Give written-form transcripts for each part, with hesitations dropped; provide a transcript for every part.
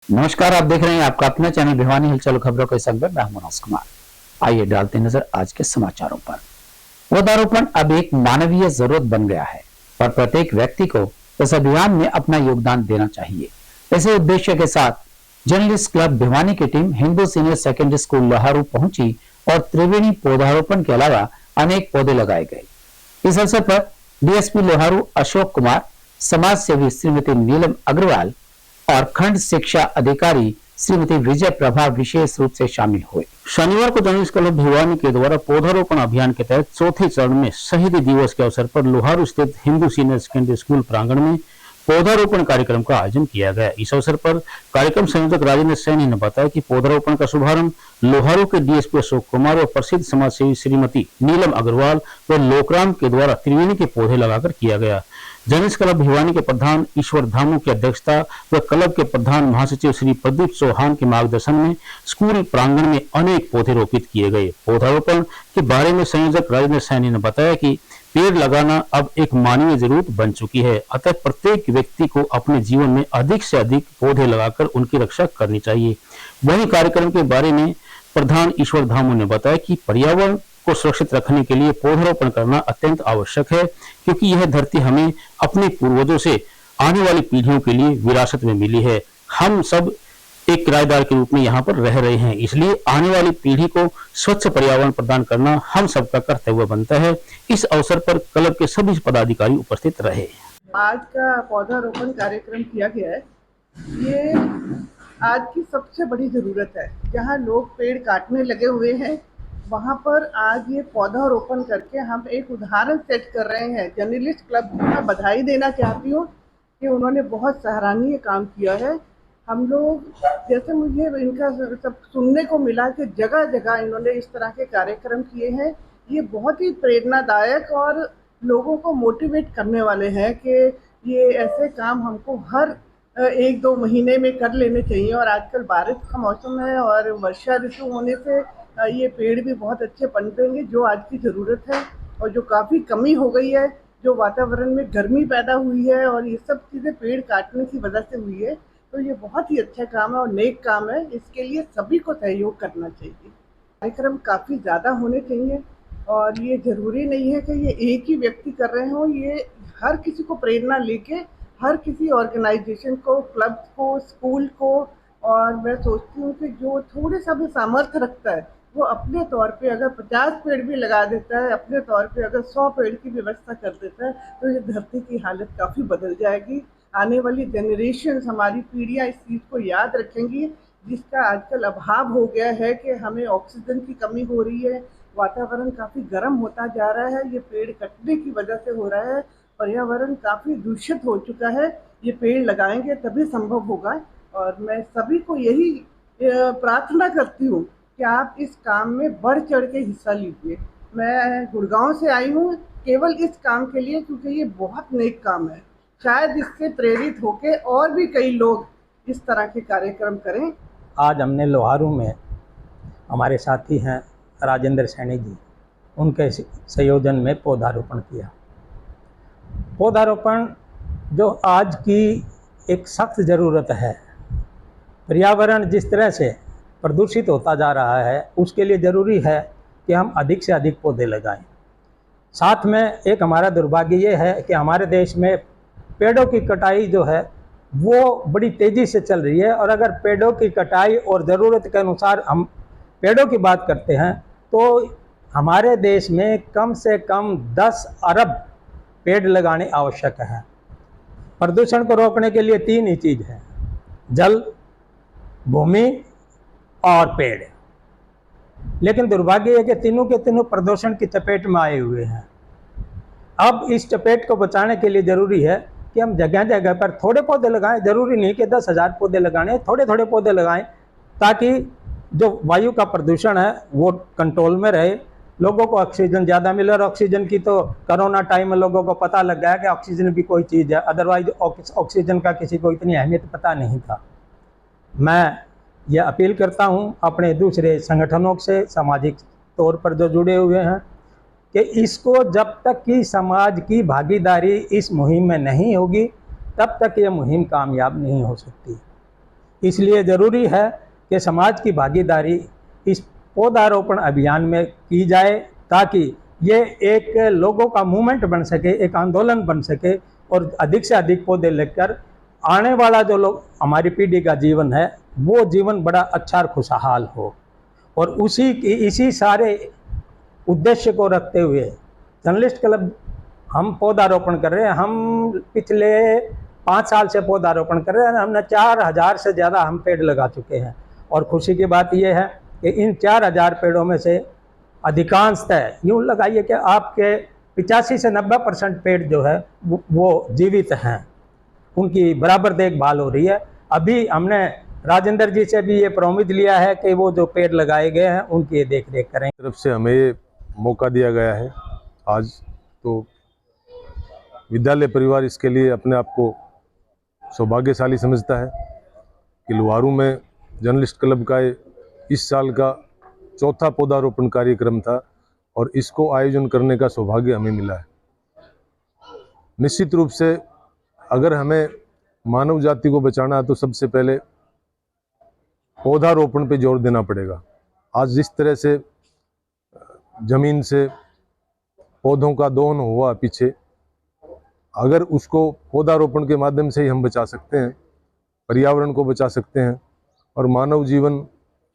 नमस्कार, आप देख रहे हैं आपका अपना चैनल भिवानी हिलचल खबरों के संग मैं हूं मनोज कुमार। आइए डालते नजर आज के समाचारों पर। पौधारोपण अब एक मानवीय जरूरत बन गया है और प्रत्येक व्यक्ति को इस अभियान में अपना योगदान देना चाहिए। इसी उद्देश्य के साथ जर्नलिस्ट क्लब भिवानी की team Hindu senior secondary school Loharu पहुंची और त्रिवेणी पौधारोपण के अलावा अनेक पौधे लगाए गए। इस अवसर पर डीएसपी लोहारू अशोक कुमार, समाज सेवी श्रीमती नीलम अग्रवाल और खंड शिक्षा अधिकारी श्रीमती विजय प्रभा विशेष रूप से शामिल हुए। शनिवार को जर्नलिस्ट क्लब भिवानी के द्वारा पौधारोपण अभियान के तहत चौथे चरण में शहीदी दिवस के अवसर पर लोहारू स्थित हिंदू सीनियर सेकेंडरी स्कूल प्रांगण में पौधारोपण कार्यक्रम का आयोजन किया गया। इस अवसर पर कार्यक्रम संयोजक राजेंद्र सैनी ने बताया कि पौधारोपण का शुभारंभ लोहारू के डीएसपी अशोक कुमार और प्रसिद्ध समाज सेवी श्रीमती नीलम अग्रवाल व लोकराम के द्वारा त्रिवेणी के पौधे लगाकर किया गया। जर्नलिस्ट क्लब भिवानी के प्रधान ईश्वर धामू की अध्यक्षता व क्लब के प्रधान महासचिव श्री प्रदीप चौहान के मार्गदर्शन में स्कूल प्रांगण में अनेक पौधे रोपित किए गए। पौधारोपण के बारे में संयोजक राजेंद्र सैनी ने बताया कि पेड़ लगाना अब एक मानवीय जरूरत बन चुकी है, अतः प्रत्येक व्यक्ति को अपने जीवन में अधिक से अधिक पौधे लगाकर उनकी रक्षा करनी चाहिए। वहीं कार्यक्रम के बारे में प्रधान ईश्वर धामू ने बताया कि पर्यावरण को सुरक्षित रखने के लिए पौधारोपण करना अत्यंत आवश्यक है, क्योंकि यह धरती हमें अपने पूर्वजों से आने वाली पीढ़ियों के लिए विरासत में मिली है। हम सब एक किराएदार के रूप में यहाँ पर रह रहे हैं, इसलिए आने वाली पीढ़ी को स्वच्छ पर्यावरण प्रदान करना हम सबका कर्तव्य बनता है। इस अवसर पर क्लब के सभी पदाधिकारी उपस्थित रहे। आज का पौधारोपण कार्यक्रम किया गया है, ये आज की सबसे बड़ी जरूरत है। जहाँ लोग पेड़ काटने लगे हुए हैं, वहाँ पर आज ये पौधारोपण करके हम एक उदाहरण सेट कर रहे हैं। जर्नलिस्ट क्लब को मैं बधाई देना चाहती हूँ कि उन्होंने बहुत सराहनीय काम किया है। हम लोग जैसे मुझे इनका सब सुनने को मिला कि जगह जगह इन्होंने इस तरह के कार्यक्रम किए हैं, ये बहुत ही प्रेरणादायक और लोगों को मोटिवेट करने वाले हैं कि ये ऐसे काम हमको हर 1-2 महीने में कर लेने चाहिए। और आजकल बारिश का मौसम है और वर्षा ऋतु होने से ये पेड़ भी बहुत अच्छे पनपेंगे, जो आज की ज़रूरत है। और जो काफ़ी कमी हो गई है, जो वातावरण में गर्मी पैदा हुई है और ये सब चीज़ें पेड़ काटने की वजह से हुई है, तो ये बहुत ही अच्छा काम है और नेक काम है। इसके लिए सभी को सहयोग करना चाहिए। कार्यक्रम काफ़ी ज़्यादा होने चाहिए और ये ज़रूरी नहीं है कि ये एक ही व्यक्ति कर रहे हों, ये हर किसी को प्रेरणा लेके हर किसी ऑर्गेनाइजेशन को, क्लब को, स्कूल को। और मैं सोचती हूँ कि जो थोड़े सा भी सामर्थ्य रखता है, वो अपने तौर पे अगर 50 पेड़ भी लगा देता है, अपने तौर पे अगर 100 पेड़ की व्यवस्था कर देता है, तो ये धरती की हालत काफ़ी बदल जाएगी। आने वाली जनरेशन्स, हमारी पीढ़ियाँ इस चीज़ को याद रखेंगी, जिसका आजकल अभाव हो गया है कि हमें ऑक्सीजन की कमी हो रही है, वातावरण काफ़ी गर्म होता जा रहा है, ये पेड़ कटने की वजह से हो रहा है, पर्यावरण काफ़ी दूषित हो चुका है। ये पेड़ लगाएंगे तभी संभव होगा। और मैं सभी को यही प्रार्थना करती हूँ कि आप इस काम में बढ़ चढ़ के हिस्सा लीजिए। मैं गुड़गांव से आई हूँ केवल इस काम के लिए, क्योंकि ये बहुत नेक काम है। शायद इससे प्रेरित होके और भी कई लोग इस तरह के कार्यक्रम करें। आज हमने लोहारू में, हमारे साथी हैं राजेंद्र सैनी जी, उनके संयोजन में पौधारोपण किया। पौधारोपण जो आज की एक सख्त ज़रूरत है। पर्यावरण जिस तरह से प्रदूषित होता जा रहा है, उसके लिए ज़रूरी है कि हम अधिक से अधिक पौधे लगाएं। साथ में एक हमारा दुर्भाग्य ये है कि हमारे देश में पेड़ों की कटाई जो है वो बड़ी तेज़ी से चल रही है। और अगर पेड़ों की कटाई और ज़रूरत के अनुसार हम पेड़ों की बात करते हैं, तो हमारे देश में कम से कम 10 अरब पेड़ लगाने आवश्यक है। प्रदूषण को रोकने के लिए 3 ही चीज़ है: जल, भूमि और पेड़। लेकिन दुर्भाग्य है कि तीनों के तीनों प्रदूषण की चपेट में आए हुए हैं। अब इस चपेट को बचाने के लिए ज़रूरी है कि हम जगह जगह पर थोड़े पौधे लगाएं। ज़रूरी नहीं कि 10,000 पौधे लगाने, थोड़े थोड़े पौधे लगाएं, ताकि जो वायु का प्रदूषण है वो कंट्रोल में रहे, लोगों को ऑक्सीजन ज़्यादा मिले। और ऑक्सीजन की तो कोरोना टाइम में लोगों को पता लग गया कि ऑक्सीजन भी कोई चीज़ है, अदरवाइज ऑक्सीजन का किसी को इतनी अहमियत पता नहीं था। मैं ये अपील करता हूँ अपने दूसरे संगठनों से, सामाजिक तौर पर जो जुड़े हुए हैं, कि इसको जब तक कि समाज की भागीदारी इस मुहिम में नहीं होगी, तब तक ये मुहिम कामयाब नहीं हो सकती। इसलिए ज़रूरी है कि समाज की भागीदारी इस पौधारोपण अभियान में की जाए, ताकि ये एक लोगों का मूवमेंट बन सके, एक आंदोलन बन सके और अधिक से अधिक पौधे लेकर आने वाला जो लोग हमारी पीढ़ी का जीवन है वो जीवन बड़ा अच्छा और खुशहाल हो। और इसी सारे उद्देश्य को रखते हुए जर्नलिस्ट क्लब हम पौधारोपण कर रहे हैं। हम पिछले 5 साल से पौधारोपण कर रहे हैं। हमने 4000 से ज़्यादा हम पेड़ लगा चुके हैं और खुशी की बात यह है कि इन 4000 पेड़ों में से अधिकांशतः यूँ लगाइए कि आपके 85 से 90% पेड़ जो है वो जीवित हैं, उनकी बराबर देखभाल हो रही है। अभी हमने राजेंद्र जी से भी ये प्रॉमिस लिया है कि वो जो पेड़ लगाए गए हैं उनकी देख रेख करें। तरफ से हमें ये मौका दिया गया है आज, तो विद्यालय परिवार इसके लिए अपने आप को सौभाग्यशाली समझता है कि लोहारू में जर्नलिस्ट क्लब का इस साल का चौथा पौधारोपण कार्यक्रम था और इसको आयोजन करने का सौभाग्य हमें मिला है। निश्चित रूप से अगर हमें मानव जाति को बचाना है तो सबसे पहले पौधारोपण पे जोर देना पड़ेगा। आज जिस तरह से जमीन से पौधों का दोहन हुआ पीछे, अगर उसको पौधारोपण के माध्यम से ही हम बचा सकते हैं, पर्यावरण को बचा सकते हैं और मानव जीवन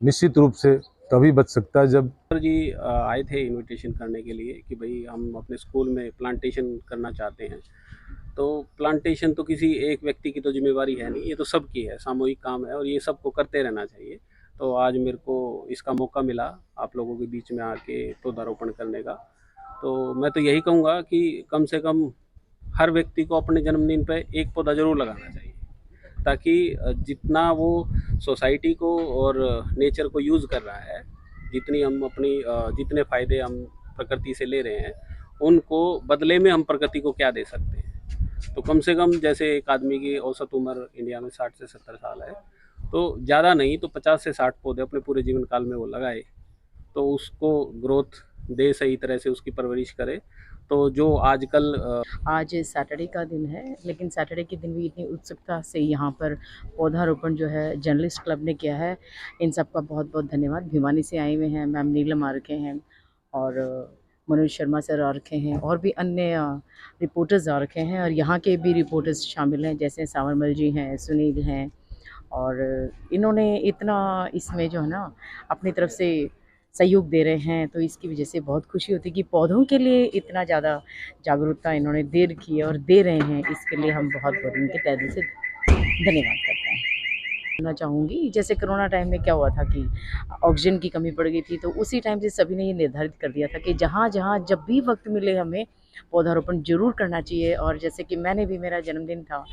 निश्चित रूप से तभी बच सकता है जब। सर जी आए थे इनविटेशन करने के लिए कि भाई हम अपने स्कूल में प्लांटेशन करना चाहते हैं। तो प्लांटेशन तो किसी एक व्यक्ति की तो जिम्मेवारी है नहीं, ये तो सबकी है, सामूहिक काम है और ये सबको करते रहना चाहिए। तो आज मेरे को इसका मौका मिला आप लोगों के बीच में आके पौधारोपण करने का। तो मैं तो यही कहूँगा कि कम से कम हर व्यक्ति को अपने जन्मदिन पे एक पौधा ज़रूर लगाना चाहिए, ताकि जितना वो सोसाइटी को और नेचर को यूज़ कर रहा है, जितनी हम अपनी जितने फ़ायदे हम प्रकृति से ले रहे हैं, उनको बदले में हम प्रकृति को क्या दे सकते हैं। तो कम से कम जैसे एक आदमी की औसत उम्र इंडिया में 60 से 70 साल है, तो ज़्यादा नहीं तो 50 से 60 पौधे अपने पूरे जीवन काल में वो लगाए, तो उसको ग्रोथ दे, सही तरह से उसकी परवरिश करे। तो जो आजकल आज सैटरडे का दिन है, लेकिन सैटरडे के दिन भी इतनी उत्सुकता से यहाँ पर पौधारोपण जो है जर्नलिस्ट क्लब ने किया है, इन सब का बहुत बहुत धन्यवाद। भिवानी से आए हुए हैं मैम नीलम आ रखे हैं और मनोज शर्मा सर आ रखे हैं और भी अन्य रिपोर्टर्स आ रखे हैं और यहाँ के भी रिपोर्टर्स शामिल हैं, जैसे सावरमल जी हैं, सुनील हैं, और इन्होंने इतना इसमें जो है ना अपनी तरफ से सहयोग दे रहे हैं। तो इसकी वजह से बहुत खुशी होती है कि पौधों के लिए इतना ज़्यादा जागरूकता इन्होंने दे रखी है और दे रहे हैं। इसके लिए हम बहुत बहुत इनके तहे दिल से धन्यवाद करते हैं। कहना चाहूँगी जैसे कोरोना टाइम में क्या हुआ था कि ऑक्सीजन की कमी पड़ गई थी, तो उसी टाइम से सभी ने ये निर्धारित कर दिया था कि जहाँ जहाँ जब भी वक्त मिले हमें पौधारोपण ज़रूर करना चाहिए। और जैसे कि मैंने भी, मेरा जन्मदिन था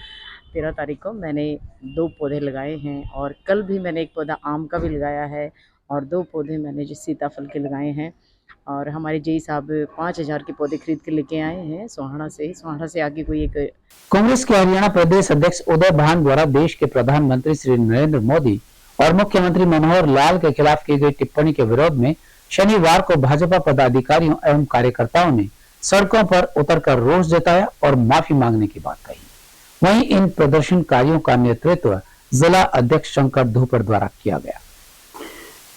13 तारीख को, मैंने 2 पौधे लगाए हैं और कल भी मैंने एक पौधा आम का भी लगाया है और 2 पौधे मैंने जो सीताफल के लगाए हैं। और हमारे जेई साहब 5000 के पौधे खरीद के लेके आए हैं सोहाना से आगे कोई एक। कांग्रेस के हरियाणा प्रदेश अध्यक्ष उदय भान द्वारा देश के प्रधानमंत्री श्री नरेंद्र मोदी और मुख्यमंत्री मनोहर लाल के खिलाफ की गई टिप्पणी के विरोध में शनिवार को भाजपा पदाधिकारियों एवं कार्यकर्ताओं ने सड़कों पर उतरकर रोष जताया और माफी मांगने की बात कही। वहीं इन प्रदर्शनकारियों का नेतृत्व जिला अध्यक्ष शंकर धूपर द्वारा किया गया।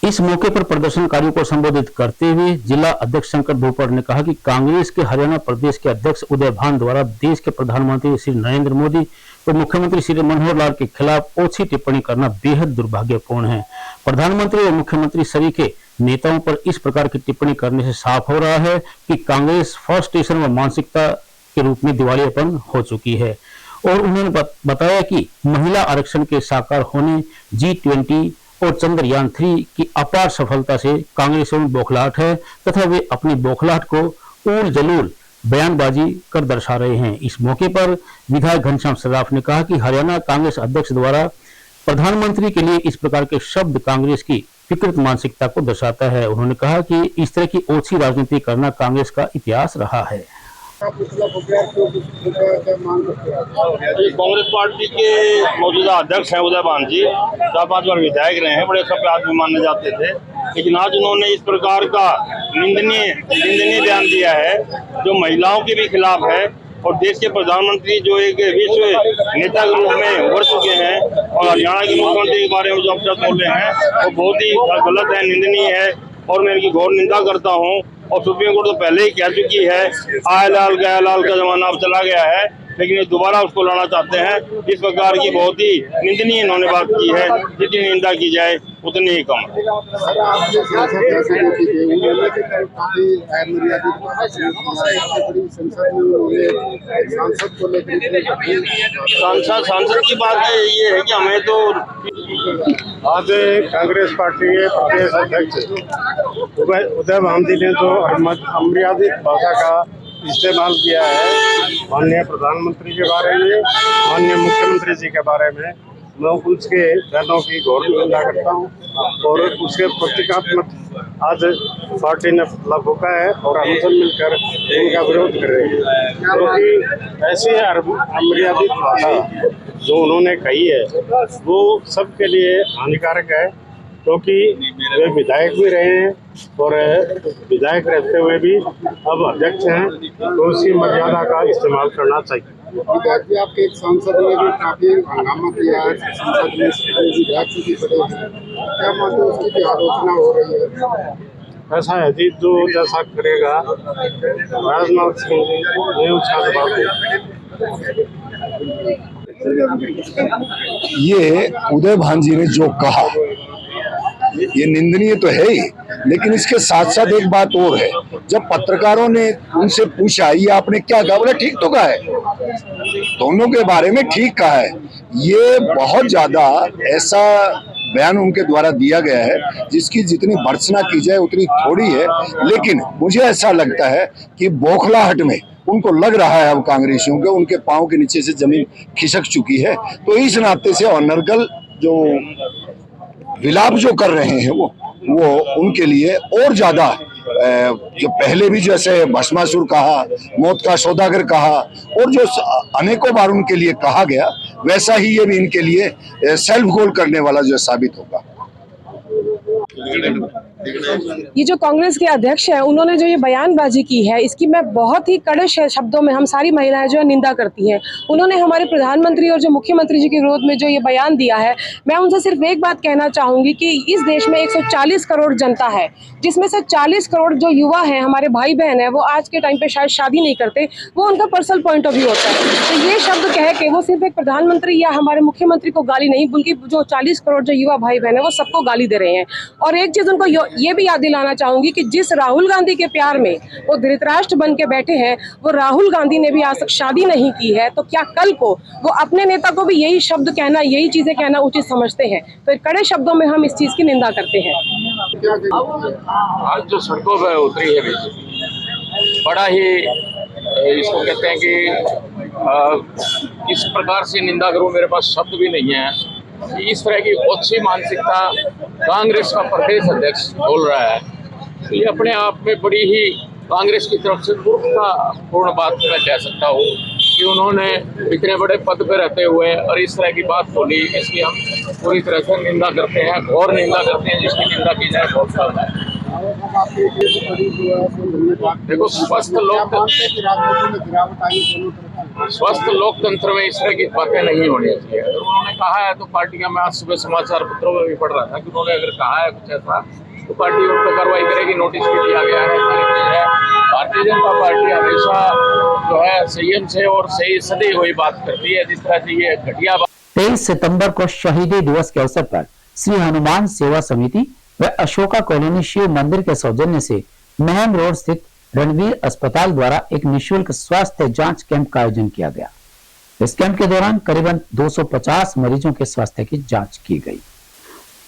इस मौके पर प्रदर्शनकारियों को संबोधित करते हुए जिला अध्यक्ष शंकर धूपर ने कहा कि कांग्रेस के हरियाणा प्रदेश के अध्यक्ष उदय भान द्वारा देश के प्रधानमंत्री श्री नरेंद्र मोदी और मुख्यमंत्री श्री मनोहर लाल के खिलाफ ओछी टिप्पणी करना बेहद दुर्भाग्यपूर्ण है। प्रधानमंत्री और मुख्यमंत्री सभी के नेताओं पर इस प्रकार की टिप्पणी करने से साफ हो रहा है कि कांग्रेस फर्स्ट स्टेशन व मानसिकता के रूप में दिवालियापन हो चुकी है। और उन्होंने बताया कि महिला आरक्षण के साकार होने, G20 और चंद्रयान 3 की अपार सफलता से कांग्रेस में बौखलाहट है तथा वे अपनी बौखलाहट को ऊल जलूल बयानबाजी कर दर्शा रहे हैं। इस मौके पर विधायक घनश्याम सराफ ने कहा कि हरियाणा कांग्रेस अध्यक्ष द्वारा प्रधानमंत्री के लिए इस प्रकार के शब्द कांग्रेस की विकृत मानसिकता को दर्शाता है। उन्होंने कहा कि इस तरह की ओछी राजनीति करना कांग्रेस का इतिहास रहा है। कांग्रेस पार्टी के मौजूदा अध्यक्ष हैं उदय भान जी, 4-5 बार विधायक रहे हैं, बड़े सभ्य आदमी माने जाते थे, लेकिन आज उन्होंने इस प्रकार का निंदनीय बयान दिया है जो महिलाओं के भी खिलाफ है और देश के प्रधानमंत्री जो एक विश्व नेता के रूप में उभर चुके हैं, और हरियाणा के मुख्यमंत्री के बारे में जो अपशब्द बोल रहे हैं वो बहुत ही गलत है, निंदनीय है, और मैं इनकी घोर निंदा करता हूँ। और सुप्रीम कोर्ट तो पहले ही कह चुकी है, आय लाल गया लाल का जमाना अब चला गया है, लेकिन ये दोबारा उसको लाना चाहते हैं। इस प्रकार की बहुत ही निंदनीय इन्होंने बात की है, जितनी निंदा की जाए उतनी ही कम। सांसद की बात ये है कि हमें तो आज कांग्रेस पार्टी के प्रदेश अध्यक्ष उदय भांजी ने तो अमर्यादित भाषा का इस्तेमाल किया है माननीय प्रधानमंत्री के बारे में, माननीय मुख्यमंत्री जी के बारे में। मैं उसके बयानों की घोर निंदा करता हूँ और उसके प्रतीकात्मक आज पार्टी ने फूका है और हम सब मिलकर इनका विरोध कर रहे हैं, क्योंकि ऐसी अमर्यादित भाषा जो उन्होंने कही है वो सबके लिए हानिकारक है, क्योंकि वे विधायक भी रहे हैं और विधायक रहते हुए भी अब अध्यक्ष हैं, तो उसकी मर्यादा का इस्तेमाल करना चाहिए। आपके एक सांसद ने भी काफी हंगामा किया है, संसद में विधायक की बड़े क्या मानते हैं, उसकी भी आलोचना हो रही है। ऐसा है जी, जो जैसा करेगा राजनाथ सिंह ने उसका जवाब दिया। ये उदय भांजी ने जो कहा ये निंदनीय तो है ही, लेकिन इसके साथ साथ एक बात और है। जब पत्रकारों ने उनसे पूछा ये आपने क्या कहा, बोले ठीक तो कहा है, दोनों के बारे में ठीक कहा है। ये बहुत ज्यादा ऐसा बयान उनके द्वारा दिया गया है जिसकी जितनी भर्त्सना की जाए उतनी थोड़ी है, लेकिन मुझे ऐसा लगता है कि बौखलाहट में उनको लग रहा है अब कांग्रेसियों के उनके पांव के नीचे से जमीन खिसक चुकी है। तो इस नाते से अनर्गल जो विलाप जो कर रहे हैं वो उनके लिए और ज्यादा, जो पहले भी जैसे भस्मासुर कहा, मौत का सौदागर कहा और जो अनेकों बार उनके लिए कहा गया, वैसा ही ये भी इनके लिए सेल्फ गोल करने वाला जो साबित होगा। ये जो कांग्रेस के अध्यक्ष है उन्होंने जो ये बयानबाजी की है इसकी मैं बहुत ही कड़े शब्दों में हम सारी महिलाएं जो है निंदा करती हैं। उन्होंने हमारे प्रधानमंत्री और जो मुख्यमंत्री जी के विरोध में जो ये बयान दिया है, मैं उनसे सिर्फ एक बात कहना चाहूंगी कि इस देश में 140 करोड़ जनता है, जिसमें से 40 करोड़ जो युवा हैं, हमारे भाई बहन है, वो आज के टाइम पे शायद शादी नहीं करते, वो उनका पर्सनल पॉइंट ऑफ व्यू होता है। तो ये शब्द कह के वो सिर्फ एक प्रधानमंत्री या हमारे मुख्यमंत्री को गाली नहीं, बल्कि जो 40 करोड़ जो युवा भाई बहन है वो सबको गाली दे रहे हैं। और एक चीज उनको ये भी याद दिलाना चाहूंगी कि जिस राहुल गांधी के प्यार में वो धृतराष्ट्र बन के बैठे हैं, वो राहुल गांधी ने भी आज तक शादी नहीं की है, तो क्या कल को वो अपने नेता को भी यही शब्द कहना, यही चीजें कहना उचित समझते हैं? तो कड़े शब्दों में हम इस चीज की निंदा करते हैं। आज जो सड़कों पर उतरी है बीजेपी, बड़ा ही इसको कहते हैं कि इस प्रकार से निंदा करूं, मेरे पास शब्द भी नहीं है कि इस तरह की ओछी मानसिकता कांग्रेस का प्रदेश अध्यक्ष बोल रहा है। तो ये अपने आप में बड़ी ही कांग्रेस की तरफ से मूर्खतापूर्ण बात मैं कह सकता हूँ कि उन्होंने इतने बड़े पद पर रहते हुए और इस तरह की बात बोली, इसकी हम पूरी तरह से निंदा करते हैं और निंदा करते हैं, जिसकी निंदा की जाए बहुत साल है। देखो, स्वस्थ लोकतंत्र में इस तरह की बातें नहीं होनी चाहिए। अगर उन्होंने कहा है तो पार्टियां, मैं आज सुबह समाचार पत्रों में भी पढ़ रहा था कि उन्होंने अगर कहा है कुछ ऐसा तो पार्टी उन पर कार्रवाई करेगी, नोटिस भी दिया गया है, सारी चीज है। भारतीय जनता पार्टी हमेशा जो है संयम से और सही सदी हुई बात करती है, जिस तरह से ये घटिया 23 सितंबर को शहीदी दिवस के अवसर पर श्री हनुमान सेवा समिति व अशोका कॉलोनी शिव मंदिर के सौजन्य से महम रोड स्थित रणवीर अस्पताल द्वारा एक निःशुल्क स्वास्थ्य जांच कैंप का आयोजन किया गया। इस कैंप के दौरान करीबन 250 मरीजों के स्वास्थ्य की जांच की गई।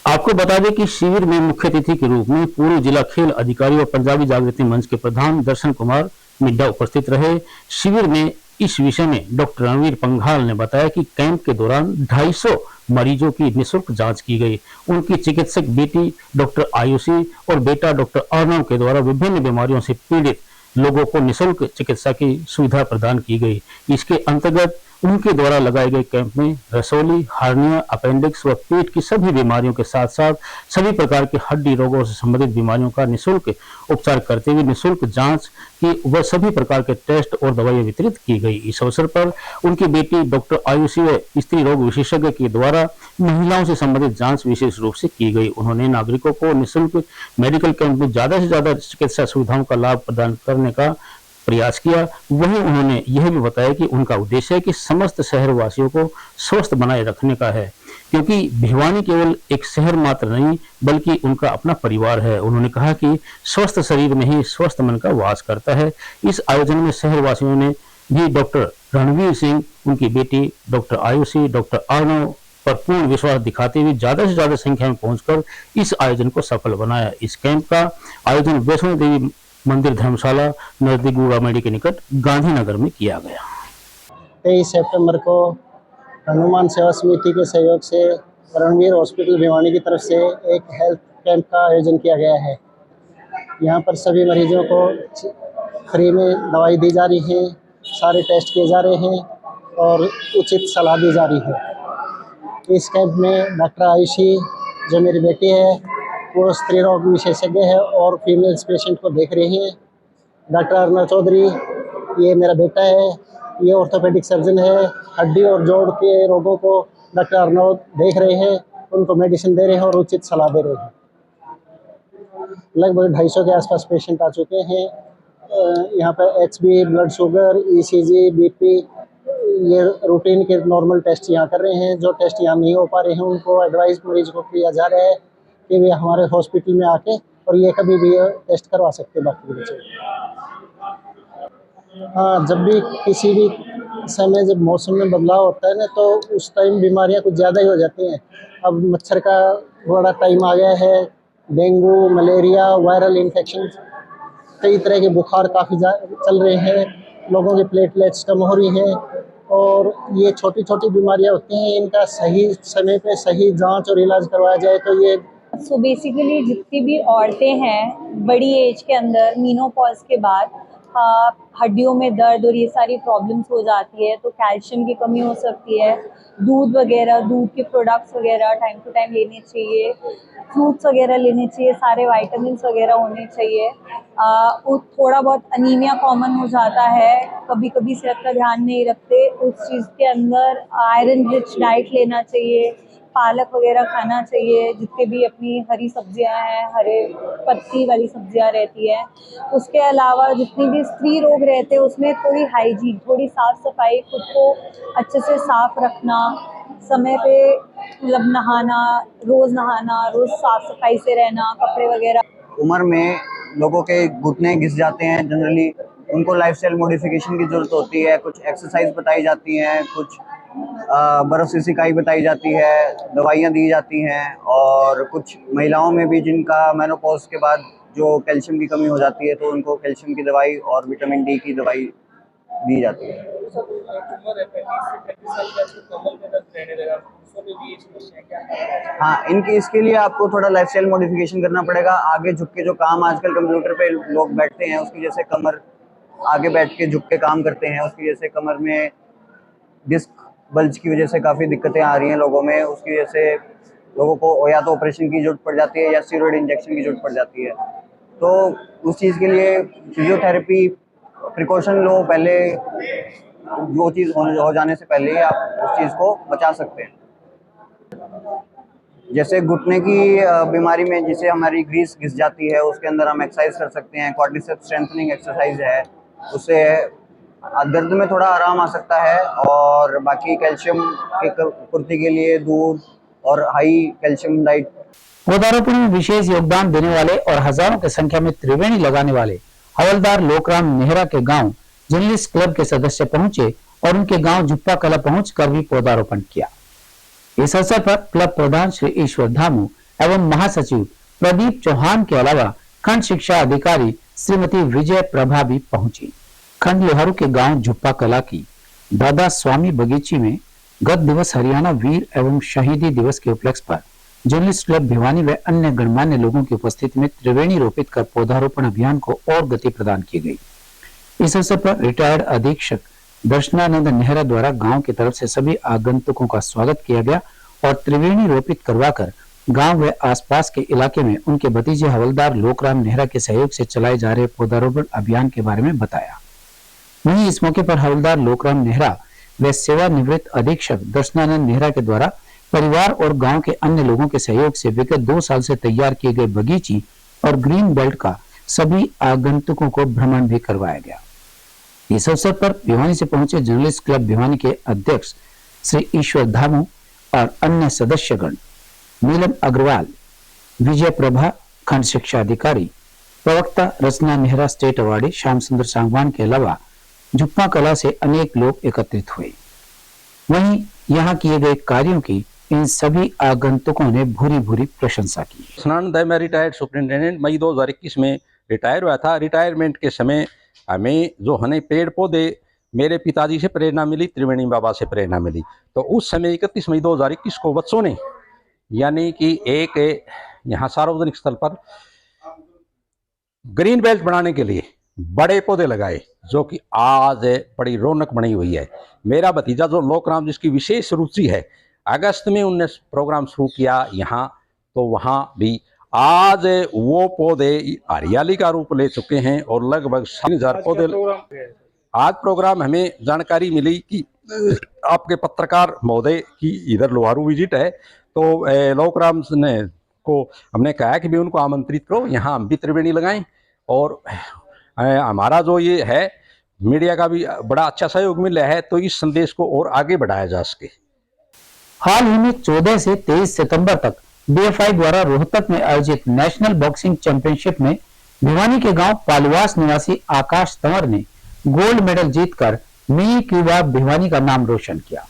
आपको बता दें कि शिविर में मुख्य अतिथि के रूप में पूर्व जिला खेल अधिकारी और पंजाबी जागृति मंच के प्रधान दर्शन कुमार मिड्डा उपस्थित रहे। शिविर में इस विषय में डॉक्टर रणवीर पंघाल ने बताया कि कैंप के दौरान 250 मरीजों की निःशुल्क जांच की गई। उनकी चिकित्सक बेटी डॉक्टर आयुषी और बेटा डॉक्टर अर्णव के द्वारा विभिन्न बीमारियों से पीड़ित लोगों को निःशुल्क चिकित्सा की सुविधा प्रदान की गई। इसके अंतर्गत उनके द्वारा लगाए गए कैंप में रसोली, हार्निया, अपेंडिक्स व पेट की सभी बीमारियों के साथ साथ सभी प्रकार के हड्डी रोगों से संबंधित बीमारियों का निःशुल्क उपचार करते हुए निःशुल्क जांच की व सभी प्रकार के टेस्ट और दवाइयां वितरित की गई। इस अवसर पर उनकी बेटी डॉक्टर आयुषी व स्त्री रोग विशेषज्ञ के द्वारा महिलाओं से संबंधित जांच विशेष रूप से की गई। उन्होंने नागरिकों को निःशुल्क मेडिकल कैंप में ज्यादा से ज्यादा चिकित्सा सुविधाओं का लाभ प्रदान करने का प्रयास किया। वहीं उन्होंने यह भी बताया कि उनका उद्देश्य है कि समस्त शहरवासियों को स्वस्थ बनाए रखने का है, क्योंकि भिवानी केवल एक शहर मात्र नहीं बल्कि उनका अपना परिवार है। उन्होंने कहा कि स्वस्थ शरीर में ही स्वस्थ मन का वास करता है। इस आयोजन में शहरवासियों ने भी डॉक्टर रणवीर सिंह, उनकी बेटी डॉक्टर आयुषी, डॉक्टर अर्णव पर पूर्ण विश्वास दिखाते हुए ज्यादा से ज्यादा संख्या में पहुंचकर इस आयोजन को सफल बनाया। इस कैंप का आयोजन वैष्णो देवी मंदिर धर्मशाला नजदीक गुड़ामेड़ी के निकट गांधीनगर में किया गया। 23 सितंबर को हनुमान सेवा समिति के सहयोग से रणवीर हॉस्पिटल भिवानी की तरफ से एक हेल्थ कैंप का आयोजन किया गया है। यहाँ पर सभी मरीजों को फ्री में दवाई दी जा रही है, सारे टेस्ट किए जा रहे हैं और उचित सलाह दी जा रही है। इस कैंप में डॉक्टर आयुषी जो मेरी बेटी है वो स्त्री रोग विशेषज्ञ है और फीमेल्स पेशेंट को देख रही है। डॉक्टर अर्णव चौधरी ये मेरा बेटा है, ये ऑर्थोपेडिक सर्जन है। हड्डी और जोड़ के रोगों को डॉक्टर अर्णव देख रहे हैं, उनको मेडिसिन दे रहे हैं और उचित सलाह दे रहे हैं। लगभग 250 के आसपास पेशेंट आ चुके हैं। यहाँ पर HB, blood sugar, ECG, BP ये रूटीन के नॉर्मल टेस्ट यहाँ कर रहे हैं। जो टेस्ट यहाँ नहीं हो पा रहे हैं उनको एडवाइस मरीज को किया जा रहा है कि वे हमारे हॉस्पिटल में आके और ये कभी भी टेस्ट करवा सकते हैं डॉक्टर से। हाँ, जब भी किसी भी समय जब मौसम में बदलाव होता है ना तो उस टाइम बीमारियां कुछ ज़्यादा ही हो जाती हैं। अब मच्छर का बड़ा टाइम आ गया है, डेंगू, मलेरिया, वायरल इन्फेक्शन, कई तरह के बुखार काफ़ी चल रहे हैं, लोगों की प्लेटलेट्स कम हो रही हैं और ये छोटी छोटी बीमारियां होती हैं, इनका सही समय पे सही जांच और इलाज करवाया जाए तो ये सो बेसिकली जितनी भी औरतें हैं बड़ी एज के अंदर मीनोपॉज के बाद हड्डियों में दर्द और ये सारी प्रॉब्लम्स हो जाती है, तो कैल्शियम की कमी हो सकती है। दूध वगैरह, दूध के प्रोडक्ट्स वगैरह टाइम टू टाइम लेने चाहिए, फ्रूट्स वगैरह लेने चाहिए, सारे विटामिन्स वगैरह होने चाहिए। थोड़ा बहुत अनीमिया कॉमन हो जाता है, कभी कभी सेहत का ध्यान नहीं रखते, उस चीज़ के अंदर आयरन रिच डाइट लेना चाहिए, पालक वगैरह खाना चाहिए, जितने भी अपनी हरी सब्जियां हैं, हरे पत्ती वाली सब्जियां रहती है। उसके अलावा जितनी भी स्त्री रोग रहते हैं उसमें थोड़ी हाइजीन, थोड़ी साफ सफाई, खुद को अच्छे से साफ रखना, समय पे मतलब नहाना, रोज़ साफ सफाई से रहना, कपड़े वगैरह। उम्र में लोगों के घुटने घिस जाते हैं, जनरली उनको लाइफस्टाइल मॉडिफिकेशन की ज़रूरत होती है। कुछ एक्सरसाइज बताई जाती हैं, कुछ बर्फ़ से सिकाई बताई जाती है, दवाइयाँ दी जाती हैं और कुछ महिलाओं में भी जिनका मेनोपॉज के बाद जो कैल्शियम की कमी हो जाती है तो उनको कैल्शियम की दवाई और विटामिन D की दवाई दी जाती है। हाँ, इसके लिए आपको थोड़ा लाइफस्टाइल मॉडिफिकेशन करना पड़ेगा। आगे झुक के जो काम आजकल कंप्यूटर पे लोग बैठते हैं उसकी जैसे कमर आगे बैठ के झुक के काम करते हैं, उसकी जैसे कमर में डिस्क बल्ज की वजह से काफ़ी दिक्कतें आ रही हैं लोगों में। उसकी वजह से लोगों को या तो ऑपरेशन की जरूरत पड़ जाती है या स्टेरॉइड इंजेक्शन की जरूरत पड़ जाती है। तो उस चीज़ के लिए फिजियोथेरेपी प्रिकॉशन लो, पहले वो चीज़ हो जाने से पहले आप उस चीज़ को बचा सकते हैं। जैसे घुटने की बीमारी में जिसे हमारी ग्रीस घिस जाती है उसके अंदर हम एक्सरसाइज कर सकते हैं। क्वाड्रिसेप्स स्ट्रेंथनिंग एक्सरसाइज है, उससे दर्द में थोड़ा आराम आ सकता है। और बाकी कैल्शियम की पूर्ति के लिए दूध और हाई कैल्शियम डाइट। पौधारोपण में विशेष योगदान देने वाले और हजारों की संख्या में त्रिवेणी लगाने वाले हवलदार लोकराम नेहरा के गांव जर्नलिस्ट क्लब के सदस्य पहुंचे और उनके गांव झुप्पा कला पहुंचकर भी पौधारोपण किया। इस अवसर पर क्लब प्रधान श्री ईश्वर धामू एवं महासचिव प्रदीप चौहान के अलावा खंड शिक्षा अधिकारी श्रीमती विजय प्रभा भी पहुंची। खंड लोहारू के गांव झुप्पा कला की दादा स्वामी बगीची में गत दिवस हरियाणा वीर एवं शहीदी दिवस के उपलक्ष्य पर जर्नलिस्ट क्लब भिवानी व अन्य गणमान्य लोगों की उपस्थिति में त्रिवेणी रोपित कर पौधारोपण अभियान को और गति प्रदान की गई। इस अवसर पर रिटायर्ड अधीक्षक दर्शनानंद नेहरा द्वारा गांव की तरफ से सभी आगंतुकों का स्वागत किया गया और त्रिवेणी रोपित करवाकर गांव व आसपास के इलाके में उनके भतीजे हवलदार लोकराम नेहरा के सहयोग से चलाए जा रहे पौधारोपण अभियान के बारे में बताया। वहीं इस मौके पर हवलदार लोकराम नेहरा व सेवानिवृत्त अधीक्षक दर्शनानंद नेहरा के द्वारा परिवार और गांव के अन्य लोगों के सहयोग से विगत 2 साल से तैयार किए गए बगीची और ग्रीन बेल्ट का सभी आगंतुकों को भ्रमण भी करवाया गया। इस अवसर पर भिवानी से पहुंचे जर्नलिस्ट क्लब भिवानी के अध्यक्ष श्री ईश्वर धामू और अन्य सदस्यगण नीलम अग्रवाल, विजय प्रभा खंड शिक्षा अधिकारी, प्रवक्ता रचना नेहरा स्टेट अवार्डी श्याम सुंदर सांगवान के अलावा झुप्पा कला से अनेक लोग एकत्रित हुए। वहीं यहाँ किए गए कार्यों की इन सभी आगंतुकों ने भूरी भूरी प्रशंसा की। स्नान दय में रिटायर्ड सुपरिटेंडेंट मई 2021 में रिटायर हुआ था। रिटायरमेंट के समय हमें जो हमें पेड़ पौधे मेरे पिताजी से प्रेरणा मिली, त्रिवेणी बाबा से प्रेरणा मिली। तो उस समय 31 मई 2021 को बच्चों ने यानी कि एक यहाँ सार्वजनिक स्थल पर ग्रीन बेल्ट बनाने के लिए बड़े पौधे लगाए, जो कि आज बड़ी रौनक बनी हुई है। मेरा भतीजा जो लोकराम, जिसकी विशेष रुचि है, अगस्त में उनने प्रोग्राम शुरू किया यहाँ, तो वहाँ भी आज वो पौधे हरियाली का रूप ले चुके हैं और लगभग 3000 पौधे। आज प्रोग्राम हमें जानकारी मिली कि आपके पत्रकार महोदय की इधर लोहारू विजिट है, तो लोकराम ने को हमने कहा कि भी उनको आमंत्रित करो, यहाँ हम भी त्रिवेणी लगाएं। और हमारा जो ये है मीडिया का भी बड़ा अच्छा सहयोग मिला है, तो इस संदेश को और आगे बढ़ाया जा सके। हाल ही में 14 से 23 सितंबर तक BFI द्वारा रोहतक में आयोजित नेशनल बॉक्सिंग चैंपियनशिप में भिवानी के गांव पालवास निवासी आकाश तंवर ने गोल्ड मेडल जीतकर मिनी क्यूबा भिवानी का नाम रोशन किया।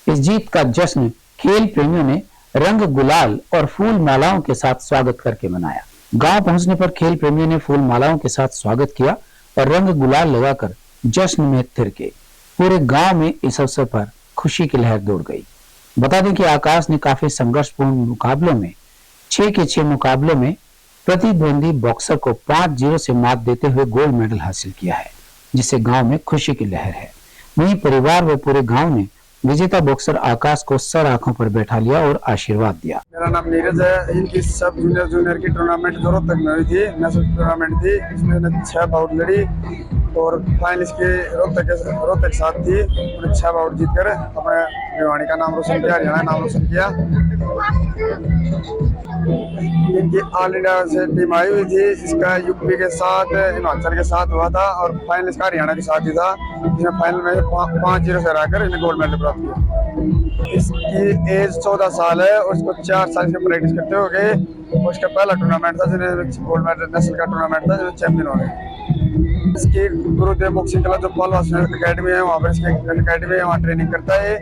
इस जीत का जश्न खेल प्रेमियों ने रंग गुलाल और फूल मालाओं के साथ स्वागत करके मनाया। गांव पहुंचने पर खेल प्रेमियों ने फूल मालाओं के साथ स्वागत किया और रंग गुलाल लगाकर जश्न में थिरके। पूरे गांव में इस अवसर पर खुशी की लहर दौड़ गई। बता दें कि आकाश ने काफी संघर्षपूर्ण मुकाबलों में 6 के 6 मुकाबलों में प्रतिद्वंदी बॉक्सर को 5-0 से मात देते हुए गोल्ड मेडल हासिल किया है, जिससे गांव में खुशी की लहर है। वहीं परिवार व पूरे गांव ने विजेता बॉक्सर आकाश को सर आंखों पर बैठा लिया और आशीर्वाद दिया। मेरा नाम नीरज है। इनकी सब जूनियर की टूर्नामेंट रोहतक में हुई थी, नेशनल टूर्नामेंट थी। इसमें 6 बाउट लड़ी और फाइनल इसके रोहतक साथ थी। उन्हें 6 बाउट जीतकर अपने भिवानी का नाम रोशन किया, हरियाणा नाम रोशन किया। इनकी ऑल इंडिया से टीम आई हुई थी। इसका यूपी के साथ, हिमाचल के साथ हुआ था और फाइनल इसका हरियाणा के साथ ही था, जिसमें फाइनल में 5-0 से हराकर इन्हें गोल्ड मेडल प्राप्त किया। इसकी एज 14 साल है और इसको 4 साल से प्रैक्टिस करते हो गए। उसका पहला टूर्नामेंट था जिन्हें गोल्ड मेडल नेशनल का टूर्नामेंट था, जिसमें चैंपियन हो गए। इसकी गुरुदेव बॉक्सिंग क्लब जो पालवास अकेडमी है, वहाँ पर इसकी अकेडमी है, वहाँ ट्रेनिंग करता है।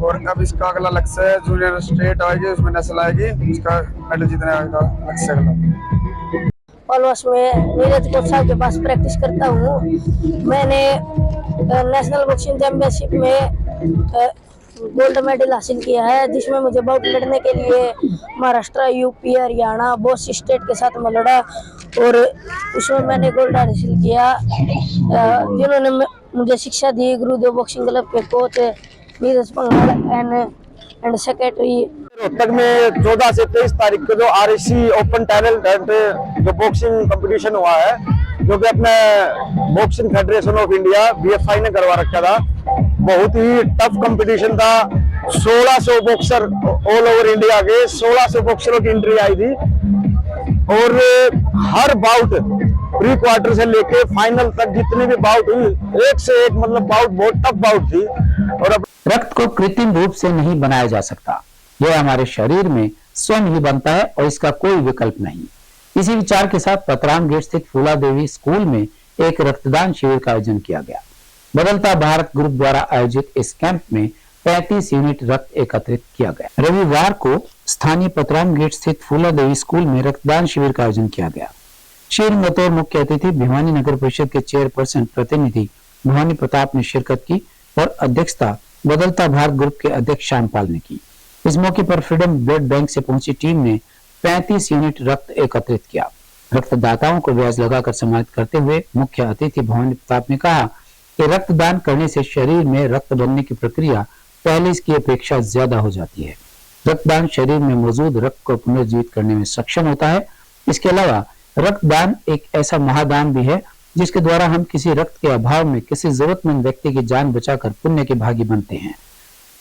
और अब इसका अगला लक्ष्य है जूनियर स्टेट आएगी, उसमें नेशनल आएगी, उसका मेडल जीतने का लक्ष्य है। पालवास में नीरज कोच साहब के पास प्रैक्टिस करता हूँ। मैंने नेशनल बॉक्सिंग चैंपियनशिप में गोल्ड मेडल हासिल किया है, जिसमें मुझे बाउट लड़ने के लिए महाराष्ट्र, यूपी, हरियाणा बहुत सी स्टेट के साथ मैं लड़ा और उसमें मैंने गोल्ड हासिल किया। जिन्होंने मुझे शिक्षा दी गुरुदेव बॉक्सिंग क्लब के coach Neeraj पंगाल and secretary. Rohtak में 14 से 23 तारीख को जो RSC ओपन टैलेंट जो बॉक्सिंग कंपटीशन हुआ है, जो कि अपने boxing federation of India BFI ने करवा रखा था। बहुत ही टफ कंपटीशन था। 1600 बॉक्सर ऑल ओवर इंडिया के 1600 बॉक्सरों की एंट्री आई थी और हर बाउट प्री क्वार्टर से लेके फाइनल तक जितने भी बाउट हुई, एक से एक मतलब बाउट बहुत टफ बाउट थी। और रक्त को कृत्रिम रूप से नहीं बनाया जा सकता, यह हमारे शरीर में स्वयं ही बनता है और इसका कोई विकल्प नहीं। इसी विचार के साथ पतराम गेट स्थित फूला देवी स्कूल में एक रक्तदान शिविर का आयोजन किया गया। बदलता भारत ग्रुप द्वारा आयोजित इस कैंप में 35 यूनिट रक्त एकत्रित किया गया। रविवार को स्थानीय पतराम गेट स्थित फूला देवी स्कूल में रक्तदान शिविर का आयोजन किया गया। शिविर में बतौर मुख्य अतिथि भिवानी नगर परिषद के चेयरपर्सन प्रतिनिधि भवानी प्रताप ने शिरकत की और अध्यक्षता बदलता भारत ग्रुप के अध्यक्ष श्यामपाल ने की। इस मौके पर फ्रीडम ब्लड बैंक से पहुंची टीम ने 35 यूनिट रक्त एकत्रित किया। रक्तदाताओं को ब्याज लगाकर सम्मानित करते हुए मुख्य अतिथि भवानी प्रताप ने कहा कि रक्तदान करने से शरीर में रक्त बनने की प्रक्रिया पहले इसकी अपेक्षा ज्यादा हो जाती है। रक्तदान शरीर में मौजूद रक्त को पुनर्जीवित करने में सक्षम होता है। इसके अलावा रक्तदान एक ऐसा महादान भी है जिसके द्वारा हम किसी रक्त के अभाव में किसी जरूरतमंद व्यक्ति की जान बचाकर पुण्य के भागी बनते हैं।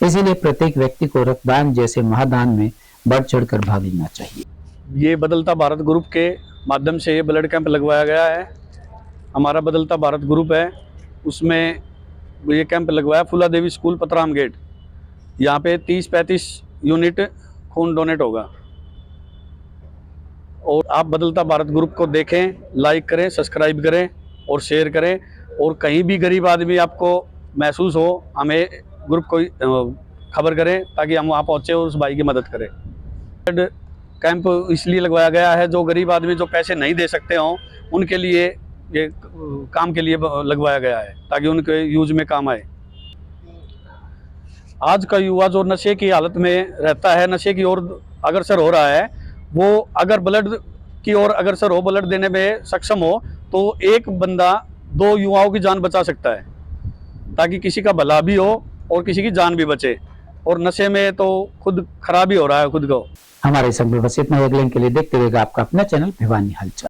इसीलिए प्रत्येक व्यक्ति को रक्तदान जैसे महादान में बढ़ चढ़कर भाग लेना चाहिए। ये बदलता भारत ग्रुप के माध्यम से ये ब्लड कैंप लगवाया गया है। हमारा बदलता भारत ग्रुप है, उसमें ये कैंप लगवाया फूला देवी स्कूल पतराम गेट। यहाँ पे 30-35 यूनिट खून डोनेट होगा। और आप बदलता भारत ग्रुप को देखें, लाइक करें, सब्सक्राइब करें और शेयर करें। और कहीं भी गरीब आदमी आपको महसूस हो, हमें ग्रुप को खबर करें ताकि हम वहाँ पहुँचे और उस भाई की मदद करें। ब्लड कैंप इसलिए लगवाया गया है, जो गरीब आदमी जो पैसे नहीं दे सकते हों उनके लिए ये काम के लिए लगवाया गया है, ताकि उनके यूज में काम आए। आज का युवा जो नशे की हालत में रहता है, नशे की ओर अग्रसर हो रहा है, वो अगर ब्लड की ओर अग्रसर हो, ब्लड देने में सक्षम हो, तो एक बंदा 2 युवाओं की जान बचा सकता है, ताकि किसी का भला भी हो और किसी की जान भी बचे। और नशे में तो खुद खराब ही हो रहा है खुद को। हमारे संग में बस इतना ही। अगले के लिए देखते रहेगा आपका अपना चैनल भिवानी हलचल।